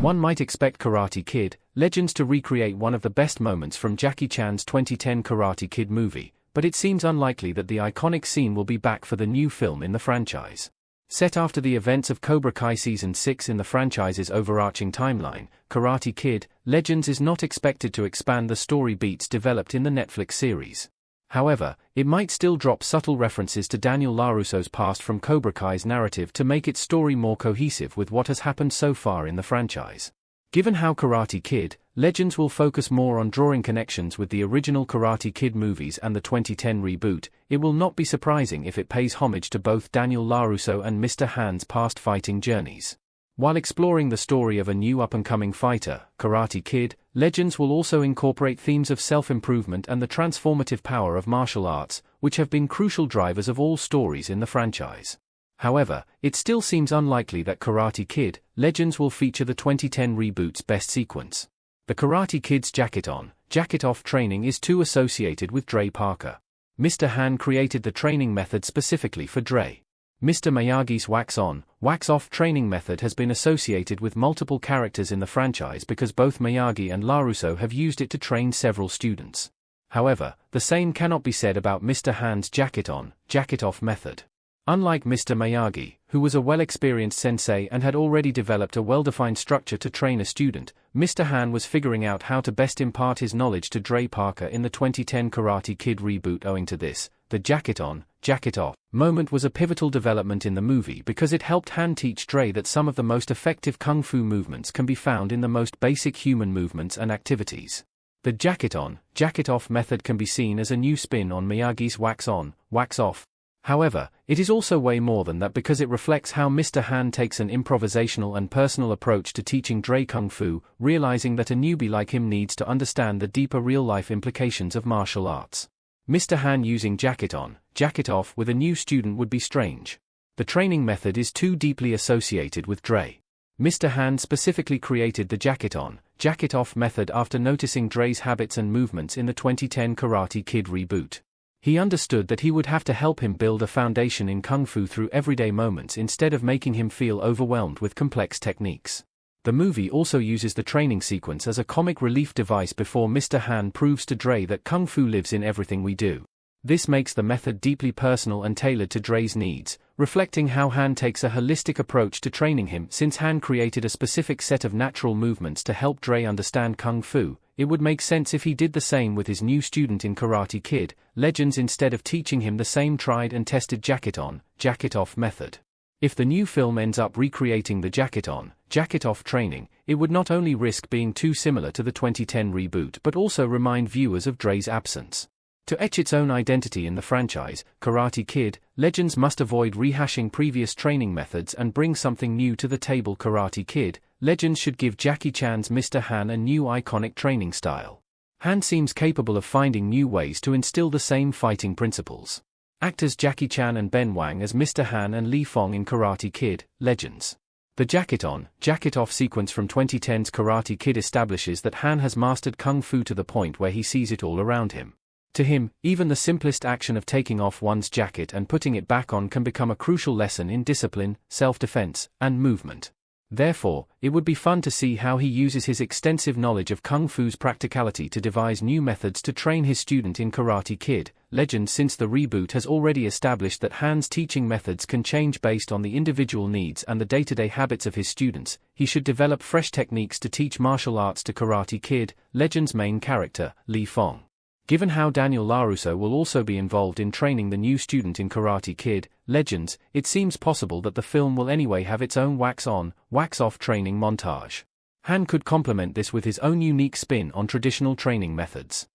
One might expect Karate Kid, Legends to recreate one of the best moments from Jackie Chan's 2010 Karate Kid movie, but it seems unlikely that the iconic scene will be back for the new film in the franchise. Set after the events of Cobra Kai Season 6 in the franchise's overarching timeline, Karate Kid, Legends is not expected to expand the story beats developed in the Netflix series. However, it might still drop subtle references to Daniel LaRusso's past from Cobra Kai's narrative to make its story more cohesive with what has happened so far in the franchise. Given how Karate Kid, Legends will focus more on drawing connections with the original Karate Kid movies and the 2010 reboot, it will not be surprising if it pays homage to both Daniel LaRusso and Mr. Han's past fighting journeys. While exploring the story of a new up-and-coming fighter, Karate Kid, Legends will also incorporate themes of self-improvement and the transformative power of martial arts, which have been crucial drivers of all stories in the franchise. However, it still seems unlikely that Karate Kid, Legends will feature the 2010 reboot's best sequence. The Karate Kid's jacket-on, jacket-off training is too associated with Dre Parker. Mr. Han created the training method specifically for Dre. Mr. Miyagi's wax-on, wax-off training method has been associated with multiple characters in the franchise because both Miyagi and LaRusso have used it to train several students. However, the same cannot be said about Mr. Han's jacket-on, jacket-off method. Unlike Mr. Miyagi, who was a well-experienced sensei and had already developed a well-defined structure to train a student, Mr. Han was figuring out how to best impart his knowledge to Dre Parker in the 2010 Karate Kid reboot. Owing to this, the jacket-on, jacket-off moment was a pivotal development in the movie because it helped Han teach Dre that some of the most effective kung fu movements can be found in the most basic human movements and activities. The jacket-on, jacket-off method can be seen as a new spin on Miyagi's wax-on, wax-off. However, it is also way more than that because it reflects how Mr. Han takes an improvisational and personal approach to teaching Dre Kung Fu, realizing that a newbie like him needs to understand the deeper real-life implications of martial arts. Mr. Han using jacket-on, jacket-off with a new student would be strange. The training method is too deeply associated with Dre. Mr. Han specifically created the jacket-on, jacket-off method after noticing Dre's habits and movements in the 2010 Karate Kid reboot. He understood that he would have to help him build a foundation in Kung Fu through everyday moments instead of making him feel overwhelmed with complex techniques. The movie also uses the training sequence as a comic relief device before Mr. Han proves to Dre that Kung Fu lives in everything we do. This makes the method deeply personal and tailored to Dre's needs, reflecting how Han takes a holistic approach to training him. Since Han created a specific set of natural movements to help Dre understand Kung Fu, it would make sense if he did the same with his new student in Karate Kid, Legends, instead of teaching him the same tried and tested jacket-on, jacket-off method. If the new film ends up recreating the jacket-on, jacket-off training, it would not only risk being too similar to the 2010 reboot but also remind viewers of Dre's absence. To etch its own identity in the franchise, Karate Kid, Legends must avoid rehashing previous training methods and bring something new to the table. Karate Kid, Legends should give Jackie Chan's Mr. Han a new iconic training style. Han seems capable of finding new ways to instill the same fighting principles. Actors Jackie Chan and Ben Wang as Mr. Han and Li Fong in Karate Kid, Legends. The jacket-on, jacket-off sequence from 2010's Karate Kid establishes that Han has mastered Kung Fu to the point where he sees it all around him. To him, even the simplest action of taking off one's jacket and putting it back on can become a crucial lesson in discipline, self-defense, and movement. Therefore, it would be fun to see how he uses his extensive knowledge of Kung Fu's practicality to devise new methods to train his student in Karate Kid, Legends. Since the reboot has already established that Han's teaching methods can change based on the individual needs and the day-to-day habits of his students, he should develop fresh techniques to teach martial arts to Karate Kid, Legends' main character, Li Fong. Given how Daniel LaRusso will also be involved in training the new student in Karate Kid, Legends, it seems possible that the film will anyway have its own wax-on, wax-off training montage. Han could complement this with his own unique spin on traditional training methods.